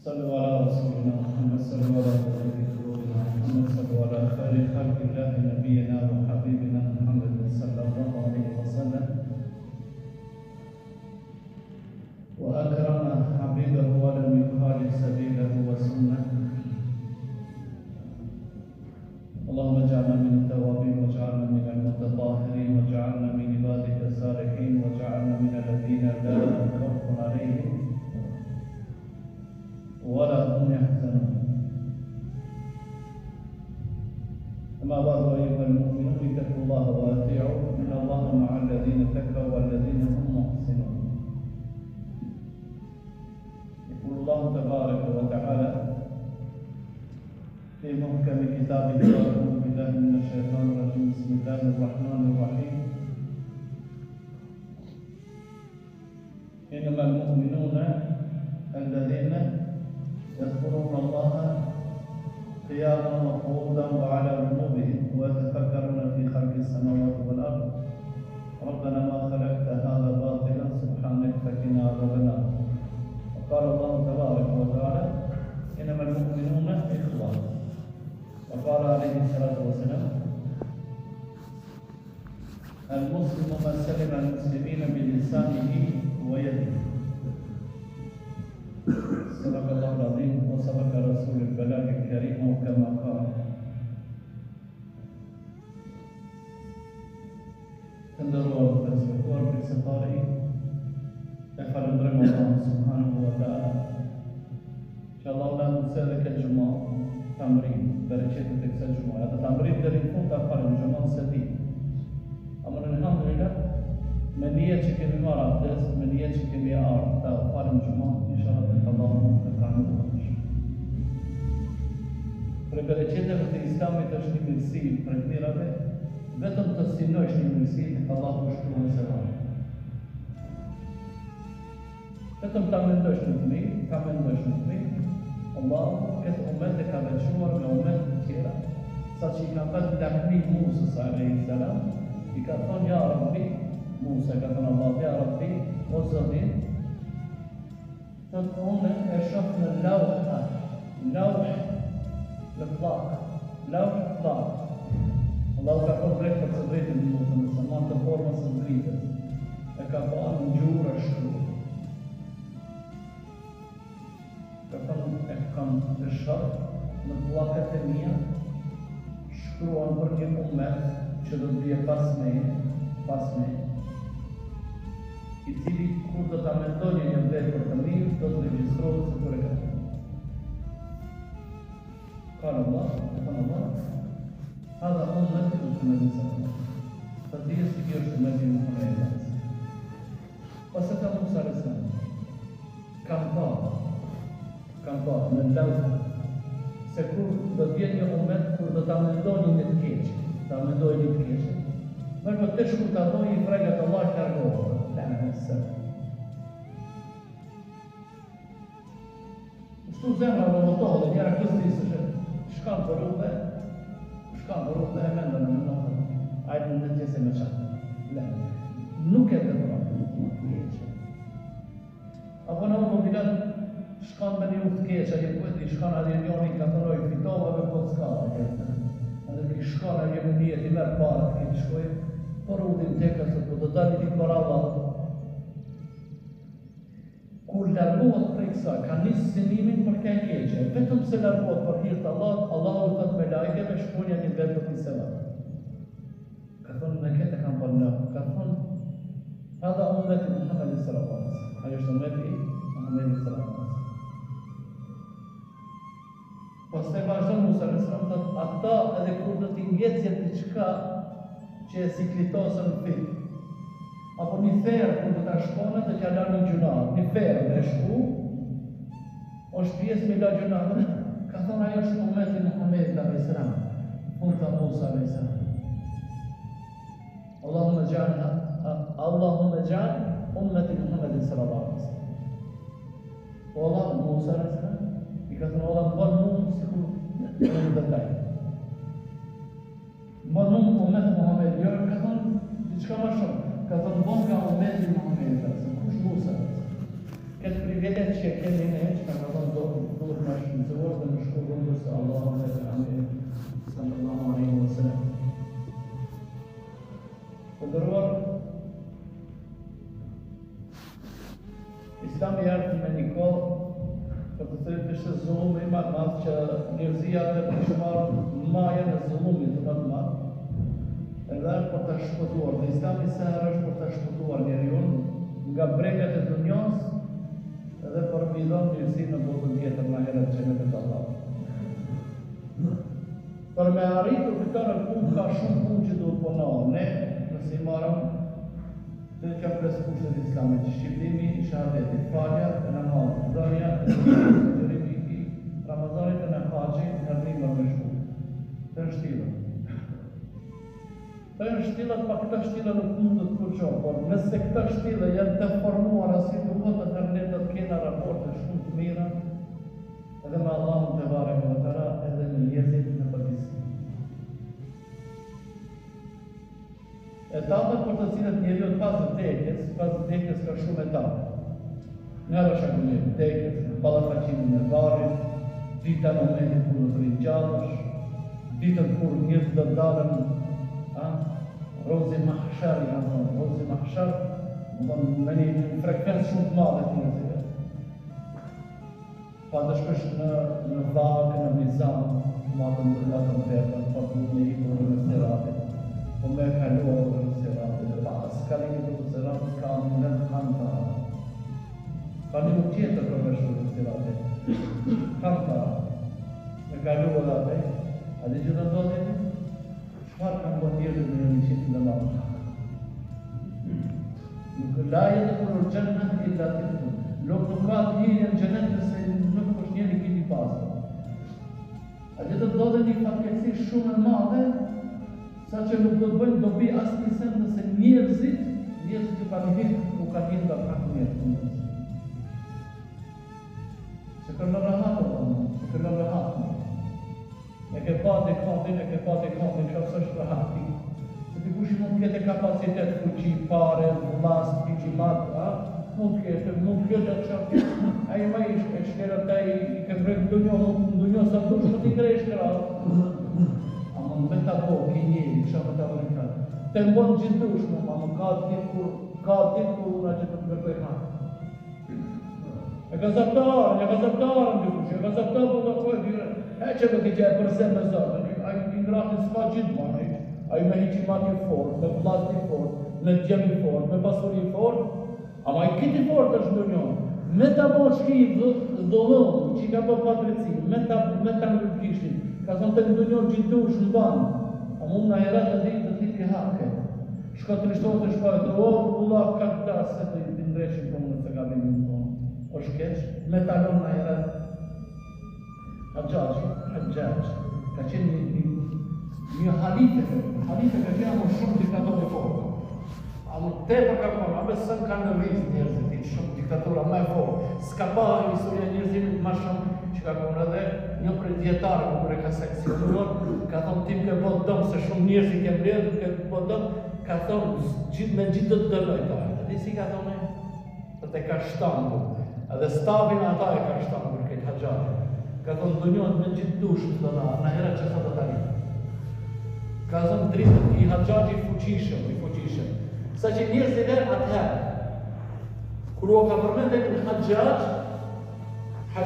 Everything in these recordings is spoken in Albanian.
صلوا على رسولنا محمد، صلوا على طبيب قلوبنا محمد، صلوا على خير خلق الله نبينا وحبيبنا محمد صلى الله عليه وسلم، وأكرم حبيبه ولم يخالف سبيله وسنه. اللهم اجعلنا من التوابين، واجعلنا من المتطهرين، واجعلنا من عبادك الصالحين، واجعلنا من الذين لا خوف عليهم ولا هم يحزنون. أما بعد أيها المؤمنون اتقوا الله وأطيعوا، إن الله مع الذين اتقوا والذين هم محسنون. يقول الله تبارك وتعالى في محكم كتابه: أعوذ بالله من الشيطان الرجيم، بسم الله الرحمن الرحيم. إنما المؤمنون الذين يذكرون الله قياما وقعودا وعلى جنوبهم ويتفكرون في خلق السماوات والأرض ربنا ما خلقت هذا باطلا سبحانك فقنا عذاب النار. وقال الله تبارك وتعالى: إنما المؤمنون إخوة. وقال عليه الصلاة والسلام: المسلم من سلم المسلمين بلسانه ويده. صدق الله العظيم وصدق رسول البلاغ الكريم كما قال. Tenderuar bersyukur bersepari falendrojmë Allah subhanahu wa ta'ala që Allah na mësë këtë gjuma të amrim bereqetet e kësaj gjuma, atë të amrim deri në fund të falim gjumën së di. Amër alhamdulillah, me nije që kemi marrë abdes, me nije që kemi ardhur të falim gjumën, inshallah të Allahu të pranuar. Për bereqeteve të Islamit është një mirësi për të mirave, vetëm të sinojsh një mirësi, Allahu shkruan se varet. Vetëm ta mendosh në të mirë, ta mendosh në të mirë, Allahu këtë umet e ka veçuar me umet të tjera, sa që i ka vetë lakmi Musës a.s. I ka thonë: Ja Rabbi, Musa ka thonë Allah: Ja Rabbi, o Zotin, të unë e shoh në lauh në plak. Allahu ka thonë drejt për së drejtin në Musën, në saman të formës së dritës, e ka thonë në gjurë shkruar. Ka thonë e kam të shoh në plakat e mia, shkruan për një umet që do të bje pas me, i cili kur do të amendoni një vepër të mirë, do të regjistrohet se kur e ka. Qala Allah, hadha ummeti Muhammedin sallallahu alaihi wasallam. Të dhije se kjo është ummeti Muhammedin. Pasë ka Musa alaihi salam, kam pa në lauh se kur do të vjen një umet kur do të amendoni një të keqe, mërë për të shku të adoj i fregat Allah të largohë. Shtu zemra në motohë dhe njëra kësti së që shkanë për rrugë e mendë në mënohë. Ajtë në të tjese me qatë. Nuk e të bërë. Apo në më bilat shkanë me një uftë keqa, një pëti shkanë adhe njoni ka të rojë fitova me po të skala. Edhe ki shkanë e një njët i merë parë të këtë shkojë, por udin teka se po të dali t'i për Allah. Kur largohet prej kësa, ka njësë sinimin për kaj keqe, vetëm se largohet për hirtë Allah, Allah u thëtë me lajkeve shkonja një vetë të selat. Ka thonë me kete kam për në, ka thonë, hadha ummeti Muhammedin sallallahu alaihi wasallam. Ajo është ummeti Muhammedin sallallahu alaihi wasallam. Pas të vazhdon Musa alaihi salam, thëtë, ata edhe kur do t'i ngecjet t'i qka që e siklitosën në fit. Apo një ferë kur të ta shkone dhe që ala një gjunarë. Një ferë dhe shku, është pjesë me la gjunarë. Ka thonë ajo është ummeti Muhammedin a.s. Unë të Musa a.s. Allahumme gjallë ummeti Muhammedin sallallahu alaihi wasallam. O Allah, Musa a.s. I ka thonë Allah, bënë mund si kur në dhe tajë. Më nëmë umet Muhammed, jo, ka thonë, diçka ma shumë, ka thonë, bon ka umeti Muhammed, kush Musa. Këtë privilegj që kemi ne, që ka thonë, do shpëzuar dhe në shku rrugës së Allahut dhe Muhamedit sallallahu alaihi wasallam. Të nderuar, Islami erdhi me një kohë për të thënë ishte zullumi më i madh që njerëzia të shmarrë majën e zullumit më të madh. Edhe për të shpëtuar, dhe Islami sa herë është për të shpëtuar njeriu nga brengat e dunjos edhe për mi dhënë mirësi në botën tjetër në herët xhenetit të Allahut. Për me arritur këtë në punë ka shumë punë që duhet punohen. Ne nëse i marrëm të që preskushtet islamit, shqiplimi, shahadetit, falja, e namazit, dhënia, e xherimi i Ramazanit e në haxhi, në rrimër me shku. Të në shtilën. Të në shtilët, pa këta shtilë nuk mund të përqohë, por nëse këta shtilë janë të formuar asi duhet të ne do të kena raporte shumë të mira, edhe me Allahun te bareke ve teala, edhe me njerëzit në përgjithësi. Etapët për të cilët njeriu pas vdekjes ka shumë etapë. Nga rëshakullimi i vdekjes, ballafaqimi me varrin, dita në momentin kur do të ringjallësh, ditën kur njerëzit do të dalën, rozi mahshar, rozi mahshar, me një frekuencë shumë të madhe të njerëzve. Pa të shpesh në vagë, në mizan, matën tepër, pa të në i për në seratit, po me kaluar në seratit, dhe pas kalimit të seratit ka në kanta. Pa një nuk tjetër përveshur në seratit. Kanta, me kaluar atë, a dhe që të ndodhemi? Çfarë kanë bërë njerëzit në rëndësinë në Allahut? Nuk la yadkhulul jannata illa taqiyun. Nuk ka hyrje në xhenet nëse nuk është njëri i pastër. A dhe të ndodhe një fatkeqësi shumë e madhe, saqë nuk do të bëjnë dobi asnjë send nëse njerëzit që kanë hyrë nuk kanë hyrë nga pranë njerëzit. Se kanë rahat, e ke pati kondin, që është rahati. Se dikush mund të kete kapacitet fuqi, pare, vlast, fiqimat, mund të kete atë që ajo ma i shkerët taj i ke brejtë ndunjo sa dush më t'i krejsh kërë. A më me ta bo, ki njeri, kësha me ta vërën. Te mbon gjithdush më, a më ka dit kur una që të të kërkoj hanë. E ka zaptarën dikush, e ka zaptarën për të kërkoj. E që nuk i gjaj përse me zotën, a i ngratin s'ka gjithmonë, a i me hiqimat i fort, me vlast i fort, me gjem i fort, me pasur i fort, ama i kiti fort është ndonjohë. Me ta bo shki dhollon, që i ka po patreci, me ta në kishtin, ka thonë të ndonjohë gjithdush në banë, a mund në herat të ditë të titi hake. Shko të rishtohë të shpojtë, Allah ka këta se të i ndreshin për më të gabim në tonë. O shkeq, me talon në herat. Hajjaj, ka qenë një halife ka qenë amë shumë diktatori fortë. Amë tepër ka konë, amë sën kanë në vizë njerëzit, shumë diktatura më e fortë. S'ka pa historia njerëzit më shumë që ka konë edhe një prej djetarë kur e ka seksionuar, ka thonë tim ke botë dëmë se shumë njerëzit ke mbledhur, ke botë dëmë, ka thonë me gjithë do të dëlloj taj. Edhe si ka thonë, të ka shtangur, edhe stafin ata e ka shtangur këtë hajjaj. Ka thonë dunjohet me gjithë dushë të në hera që sa të tani. Ka thonë dritët i haqaj i fuqishëm. Sa që njërës i verë atëherë. Kër u ka përmende në haqaj, ka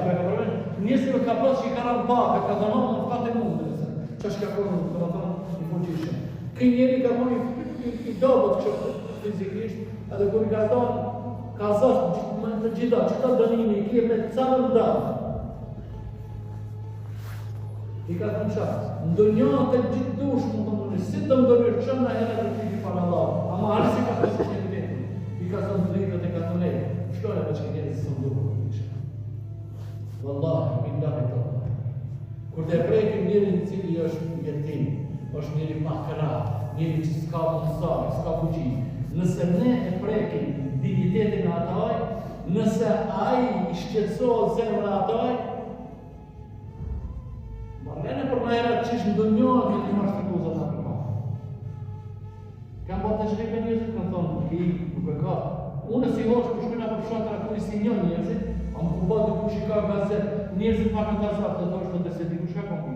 përmende, njërës i ka pas që i ka ranë pakët, ka thonë më fate mundë, që është ka përmende, ka thonë i fuqishëm. Këj njeri ka thonë i dobët që fizikisht, edhe kër i ka thonë, ka zashtë të gjitha, që ta dënimi i kje me carë ndavë. I ka thënë qarës, ndonjohët e gjithë dush më të mëni, si të ndonjër qënë në herë të tiki para Allah, ama arsi ka përsi që një vetë. I ka thënë dritët e ka thënë e, shkone me që njëri së nduhë. Wallahi, billahi të Allah. Kur të prekim njëri në cili është jetim, është njëri makra, njëri që s'ka mundësar, s'ka fuqi. Nëse ne e prekim dignitetin e ataj, nëse ai i shqetësohet zemra ataj, Marlene për me era qish në dënjohën që ti marrë shkutuzat në përka. Kam bërë të shripe njëzit, kanë thonë, ki nuk e ka. Unë si hoqë për shkujna për fshatëra kërë si njën njëzit, A më kupa të kush i ka gazet, njerëzit ma kanë gazat, të thoshtë të se di kush ka kompi.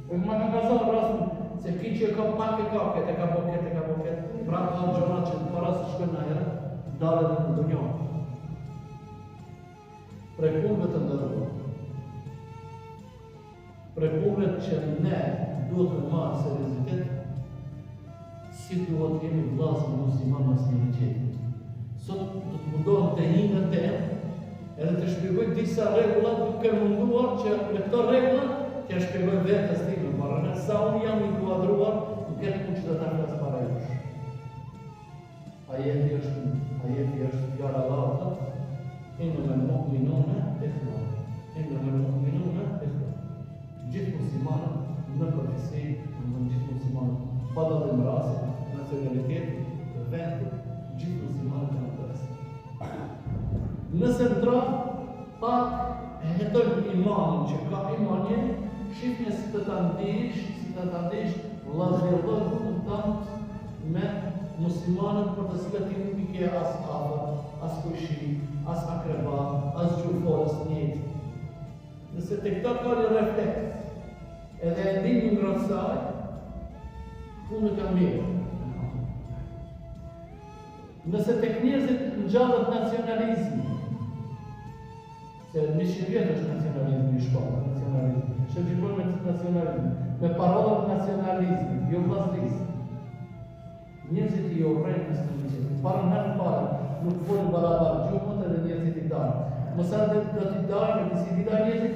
E ma kanë gazat rrasën, se ki që ka pak e ka, këtë e ka boket, pra ka gjona që para se shkën në herë, dalë edhe në dunjohë. Prej punëve të ndërru, prej punëve që ne duhet me marë seriozitet, si duhet jemi vlasë musliman mas një qetit. Sot do të mundohem të hinë të edhe të shpjegoj disa regullat duke munduar që me këto regullat t'ja shpjegoj vetës ti me parë. Sa unë jam inkuadruar në këtë punë që të ta flasë para jush. Ajeti është fjala Allahut, innamal mu'minuna ikhwa. Innamal mu'minuna ikhwa. Gjithë muslimanët në përgjithësi, gjithë muslimanët pa dallim rase, nacionaliteti, vendi, gjithë muslimanët janë të rasti. Nëse ndra, pak e hetojnë imanin që ka imanje, shifnjë si të të ndish, vllazërdojnë në tantë me muslimanët për të cilat i nuk i ke as afër, as kushi, as akreba, as gjuforës njëti. Nëse të këta ka një refleks, edhe e ndi një ngrësaj, punë ka mirë. Nëse të njerëzit në gjallët nacionalizmi, se 100 vjetë është nacionalizmi i shkollë, që gjithmonë me nacionalizmi, me parolët nacionalizmi, jo vllazërisë. Njerëzit i urrejnë nacionalizmin, parë në parë, nuk folën barabar gjuhët edhe njerëzit i dalë. Mësa do t'i dalë, në si t'i dalë njerëzit,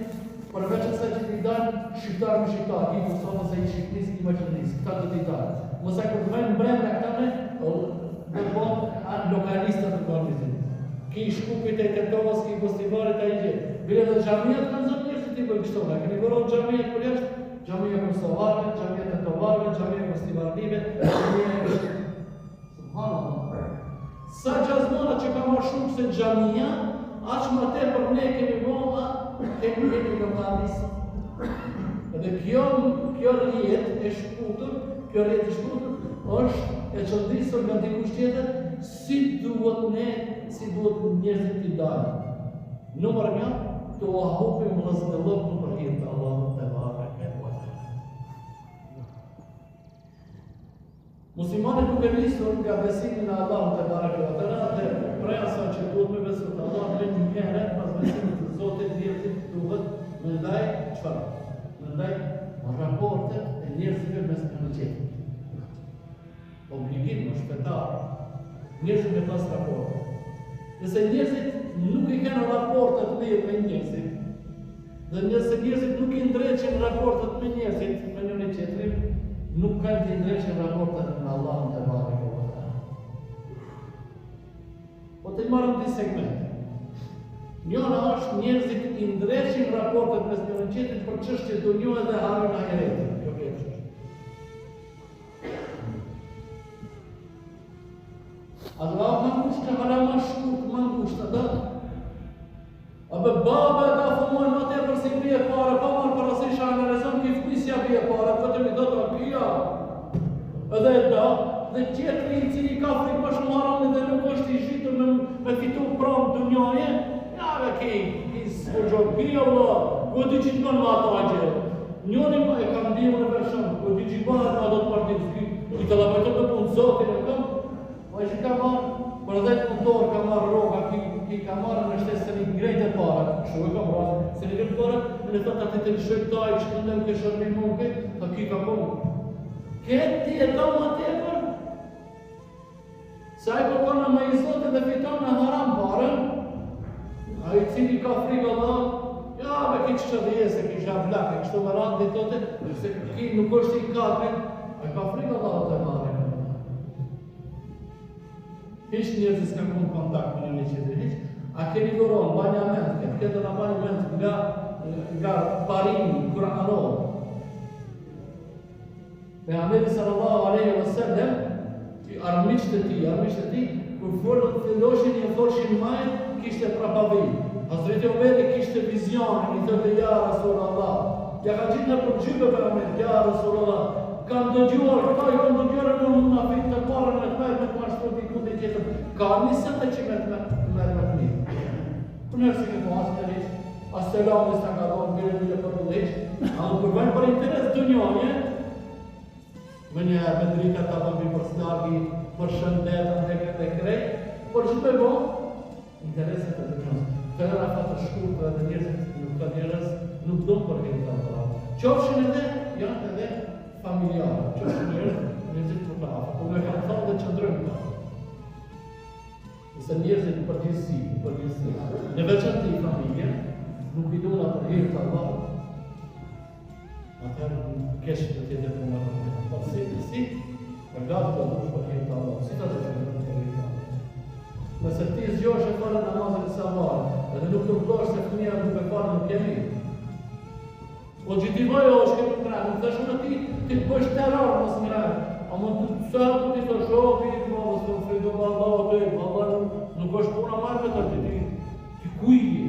përveç asaj që t'i dalë shqiptar me shqiptar, i Kosovës e i Shqipërisë, i Maqedonisë, këta do t'i dalë. Mësa kur të vajnë brenda këtane, dhe bënë lokalistët të organizimit. Ki Shkupit e Tetovës, ki Gostivarit e i gjithë. Bile dhe xhamijat kanë zëmë njerëzit i bëjnë kështona. Këni vërojnë xhamijat për jashtë, xhamija Kosovarve, xhamija Tetovarve, xhamija Gostivarlive, xhamija e kështë. Subhanallah. Sa gjazmona që ka ma shumë se xhamija, aq ma te për ne kemi bëma, kemi lokalistë. Edhe kjo rjetë e shkutur, është e qëndisur nga dikush tjetër, si duhet njerëzit t'i dalë. Numër 1, të ahupim vllazëllëk në përhir të Allahut te bareke ve teala. Muslimanët duke nisur nga besimi në Allahun te bareke ve teala dhe prej asaj që duhet me besu të Allahut me një herë pas besimit të Zotit njerëzit duhet me ndaj çfarë? Me ndaj raportet e njerëzve mes njëri tjetrit. Obligim në shpetar, njerëzit me pas raporte. Nëse njerëzit nuk i kanë raportet mirë me njerëzit, dhe nëse njerëzit nuk i ndreqen raportet me njerëzit, me njëri tjetrin, nuk kanë të ndreqen raportet me Allahun te bareke ve teala. Po të marrëm dy segmente. Njëra është njerëzit i ndreqen raportet mes njëri tjetrit për çështje dunjore dhe harën ahiretit. Allah më ngushtë të hala më shkurt, më ngushtë, da? Abe baba e da fëmojnë më te përsi bje pare, pa marë parasysh analizon ki fëmisja bje pare, këtë mi do të apia. Edhe e da, dhe tjetëri i cili ka frikë më shumë harani dhe nuk është i zhitur me fitu pramë dunjoje, ja ve ki s'përgjohë, Allah, ku ti që të mënë më ato agje. Njoni më e kam dimë në përshëm, ku ti që bëhet ma do të partit, i të lapajtëm të punë zotin e kam, po që ka marrë, për 10 punëtorë ka marrë roga, ki ka marrë në shtesë se një grejt e para, shumë e ka marrë, se një grejt e para, në thotë ati të lëshoj taj, që këndem ke shërmi munke, ta ki ka punë. Këtë ti e ta ma tepër, se a i përkona me i zote dhe fiton me haram parën, a i cili ka frikë Allah, ja, me ki që dhe jesë, ki shë ablake, kështu më ratë dhe tote, se ki nuk është i katrin, a i ka frikë Allah të marrë. Hiç njerëzit s'kan konë kontakt me një tjetër, hiç. A keni doron, banja ment, këtë në banja ment nga parimi, kuranor. Pejgamberi sallallahu alaihi wasallam, armiqtë e tij, kur filloshin një thorshin majë, kishte prapavim. Hazreti Omeri kishte vizion, i thotë ja Rasulullah. Ja ka gjithë në përgjybe për Omer, ja Rasulullah. Kam dëgjuar këta, i kam dëgjuar në munafik të parën e të merë me të mashtur diku dhe tjetër. Ka njësët e që me të mirë. Unë si ke po asnjërish, as selami s'ta ka dhënë mirë bile për vëllësh, a u përbën për interes dunjore, më një me drita ta bëmi për snagi, për shëndet, dhe krejt, por që me bo, intereset e dunjore. Këra fa të shkurtë dhe njerëzit nuk ka njerëz, nuk do për këtë të Allah. Qofshin edhe, janë edhe familjarë, qofshin njerëzit të Allah. Po me kanë thonë dhe qëndrojnë ta. Nëse njerëzit në përgjithësi, në veçantë i familje, nuk I duna për hirë të Allah, atëherë në keshë të tjetë për në rëndë. Po si, për gatë të dush për hirë të Allah, si të të qëndrojnë për hirë të Allah. Nëse ti zgjosh e falë namazin e sabahit, edhe nuk të mdosh se fëmija nuk e falë nuk kemi. O gjithivoj o shke nuk mërë, nuk të shumë ti të bësh terror mësë mërë. A më të sërë të ti të shopi, mësë të fridu Allah, nuk është puna marrë me të ti kujë.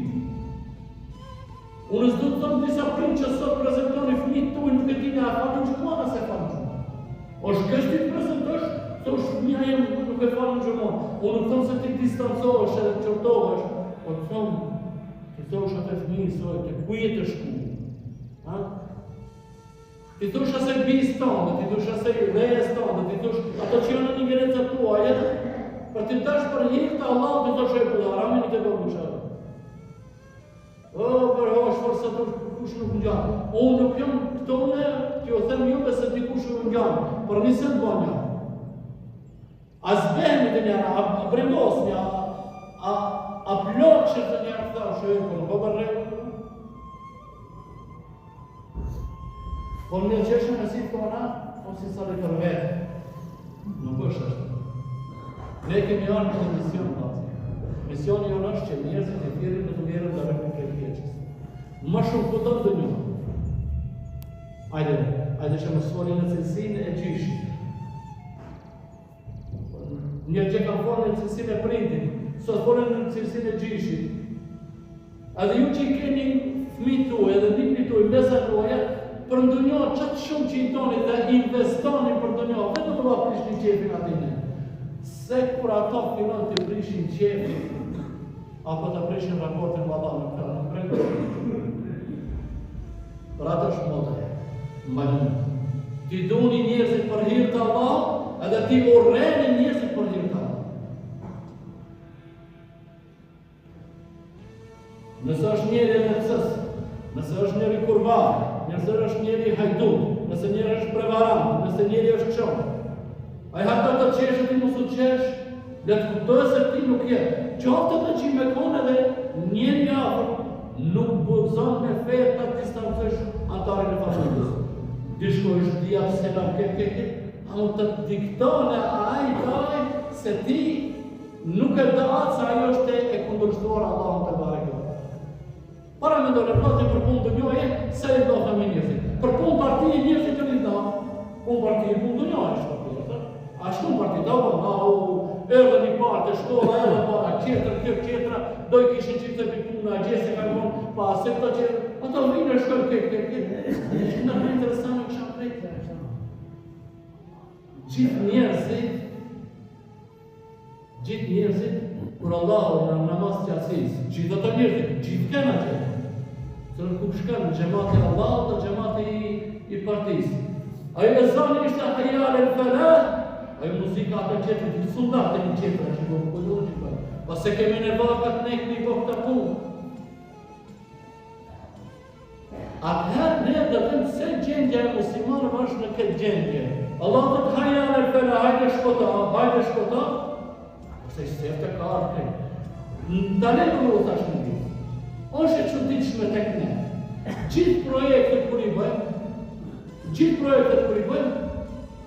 Unë s'du të thëmë disa primë që sot prezentoni fëmijët tuaj nuk e dini a falën gjumon ase falën gjumon. O shkesh ti të prezentosh, thosh fëmija jem nuk e falën gjumon. Unë nuk thëmë se ti distancohesh edhe të qërtohesh, po të thëmë, ti thosh atë fëmijë sot, të kujë të shku. Ti thosh ase bijës tonë, ti thosh ase lejes tonë, ti thosh ato që janë në ingerencat tuaja, për ti tash për hirë të Allah, ti thosh e bulla, ramin I të bërë mësharë. O, për hosh, për se të kush nuk në gjanë. Unë nuk jam këtone, që jo them juve se ti kush nuk në gjanë, për nisën të bënë gjanë. A zbehmi të njëra, a bremos një, a blok që të njëra të thash, e për në bëbër por në qeshën e si tona, o si sali për vetë. Nuk është ashtë. Ne kemi arë në mision të atësi. Misioni jonë është që njerëzit e tjeri në të mjerën dhe rëpën për keqës. Më shumë pëtën dhe një. Ajde që më sfoni në cilësinë e gjishit. Njerë që kam foni në cilësinë e printit, sot foni në cilësinë e gjishit. Edhe ju që I keni fëmi tuaj, edhe nikni tuaj, besa tuaja, për ndonjë qatë shumë që I doni dhe investoni për ndonjë, vetëm të va prishni qefin atine. Se kur ato filon të prishin qefin, apo të prishin raportin valla në kërë në krejtë. Për ato është motë, mbajnë. Ti duni njerëzit për hirë të Allah, edhe ti urreni njerëzit për hirë të Allah. Nëse është njeri e nësës, nëse është njeri kurvar, nëse është njeri hajdut, nëse njeri është prevarant, nëse njeri është qonë. A I hata të qeshë ti musu qeshë, dhe të kuptojë se ti nuk jetë. Qoftë të që me kone dhe njeri afër, nuk bëzon me fejë të distancësh antarin e familjës. Dishko është dhja pëse në këtë, a më të diktone a se ti nuk e datë se ajo është e kundërshtuar Allahun të bare kjo. Para me do në plati për punë të njoje, se I do thëmi njëzit. Për punë partijë njëzit të një da. Punë partijë, punë të njoje është partijë. A shtu në partijë, edhe një partë e shkolla, edhe para qetër, kjo qetra, do I kishin qipë të punë a gjese ka konë, pa se këta qetra, ato vinë e shkojnë këtë. Në më interesant në kësha prejtë. Gjithë njerëzit, kur Allahu në namaz të jasis, gjithë ato njerëzit, gjithë kena qenë. Se në ku shkanë, në gjemati Allahu dhe gjemati I partisë. Ajo e zani ishte hajjale në felah, ajo muzika ato qetër, të soldatë një qetër, që po përdojnë që përë. Pa se kemi në vakat ne këmi po këta punë. Atëherë ne dhe them se gjendja e muslimanëve është në këtë gjendje. Allah të të hajjale në felah, hajde shkota, se I sefte ka arkej. Në talenë në thash në ditë. është e çuditshme tek ne. Gjithë projektet kur I bëjmë,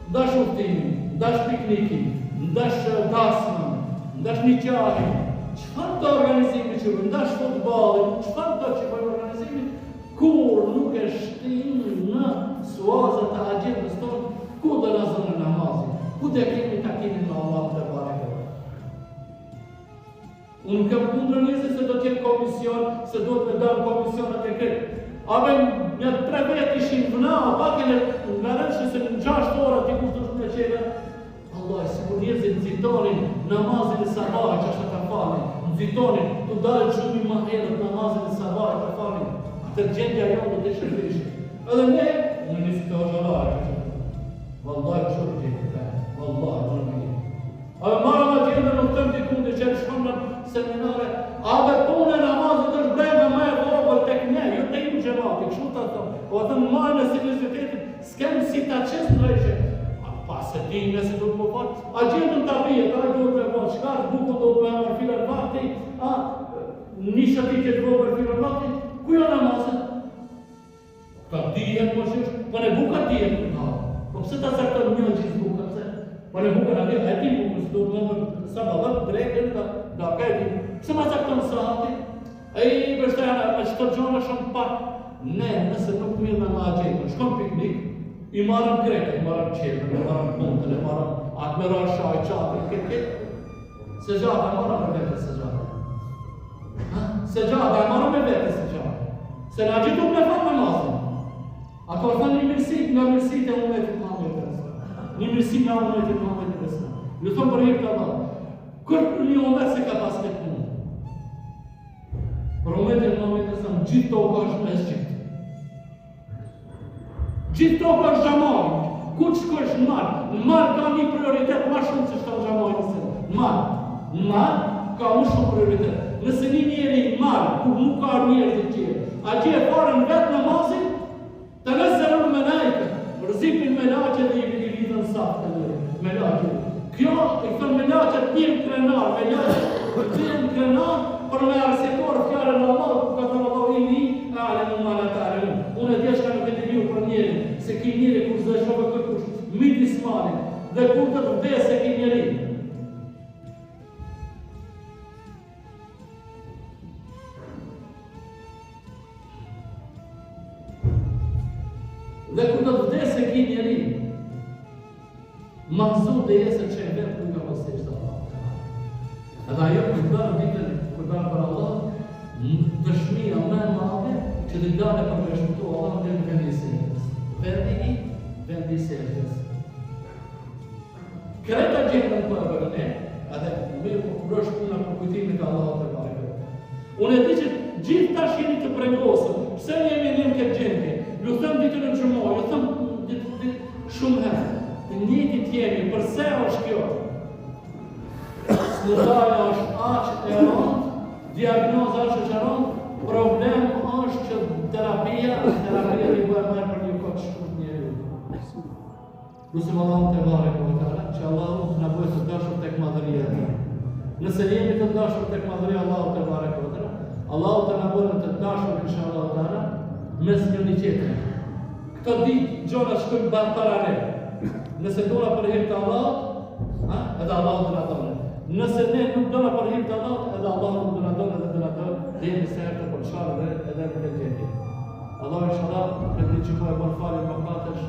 ndash udhëtimin, ndash piknikin, ndash dasmën, ndash niqahin, çfarë të organizimi që bëjmë, ndash futbollin, çfarë do që bëjmë organizimin, kur nuk e shtim në suazat e agjendës tonë, ku do na zonë namazin, ku do kemi takimin me Allah te bareke. Unë kam kundër njerëzve se do të jetë komision, se duhet me dalë komisionet e këtë. Abe një 3 vetë ishin vëna, pak e nga rëndshë se në 6 ora t'i kushtë është në qeve. Allah, si kur njerëzit nëzitonin namazin e sabahit që është të falin, nxitoni, të dalë shumë më herët namazin e sabahit të falin. Të gjendja jonë do të ishte ndryshe. Edhe ne, unë nisë të hoxhallarë, vallahi kështu gjendje, vallahi më në gjendje. A marrëm atë gjendje nuk të ndikun të qenë shkon në seminare, a punë e namazit është brenda më e vogël tek ne, jo tek ju xhamati, kështu ta thonë. O të marrën e seriozitetit, s'kem si ta qes ndryshe. Pas e di nëse do të më falë, a gjendën të bije, ka e do të me falë, shka bukën do të me amër filan vakti, a nisha ti që të vogër filan vakti, ku jo namazet? Ka dijen më shish, po ne buka dijen të nga. Po pëse ta zakton një gjithë buka, pëse? Po ne buka në di, e ti bukën, se do të më sa balat, drejken, da ka e di. Pëse ma zakton sahati? E i bështajana, me qëto gjona shumë pak. Ne, nëse nuk mirë me ma gjendën, shkon piknik, i marrëm kreke, i marrëm qepën, i marrëm puntën, i marrëm admiral shaj, qatër, këtë. Se gjata, marrëm me vete se gjata. Se gjata, marrëm me vete se gjata. Se na gjithu me fatë namazin. A ka thënë një mirësit nga mirësit e umetit Muhammed Besna. Një mirësit nga umetit Muhammed Besna. Ju thëmë për hirë të Allah. Kërë një umet se ka pas këtë punë. Për umetit Muhammed Besna, gjithë tokë është mesgjit. Gjithë tokë është xhamari. Ku të shkosh në marë? Në marë ka një prioritet ma shumë se shto xhamari nëse. Në marë. Në marë ka më shumë prioritet. Nëse një njeri në marë, ku nuk ka njerëz të tjerë, a që e farën vetë namazin, të nëzërën me najke, rëzipin me laqe dhe i lidhën sakë të me laqe. Kjo, i thënë me laqe të njërë krenar, me laqe të njërë krenar, për me arsjetor fjare në Allah, ku ka të Allah i një, alemu ma në të alemu. Unë e djeshka nuk e të viu për njerin, se ki njeri kur zë shove kërkush, midis malit, dhe kur të të vdese ki njeri. Dhe kur të të vdese ki njeri, mahzur dhe jesë që e vetë nuk ka posisht të Allah. Edhe ajo kur dalë për Allah, dëshmia më e madhe që të dalë për me shmëtu Allah dhe në vendi i sejdës. Vendi i sejdës. Kreta gjendën për e bërë ne, edhe me kërësh puna për kujtimit Allah të barë. Unë e di që gjithë tash jeni të pregosëm, pse jemi në këtë gjendje? Ju thëmë ditë në gjumoj, ju thëmë ditë shumë herë. Të njëtit jemi, përse është kjo? Smutaja është aqë e rëndë, diagnoza është që rëndë, problem është që terapia të bëhe marë për një kohë shkurt njeri. Lusim Allah të bare këvëtara, që Allah të në bëjë të dashur tek madhëria të. Nëse jemi të dashur tek madhëria Allah të bare këvëtara, Allah të në bëjë të dashur insha Allah të ara, mes një një qetë. Këto ditë gjona shkojnë paralel. Nëse dona për hirë të Allah, edhe Allah të në donë. Nëse ne nuk dona për hirë të Allah, edhe Allah nuk të në donë edhe të në donë, dhe jemi se herë të përshara edhe në këtë gjendje. Allah inshallah, këtë që po e bërë falin më katesh,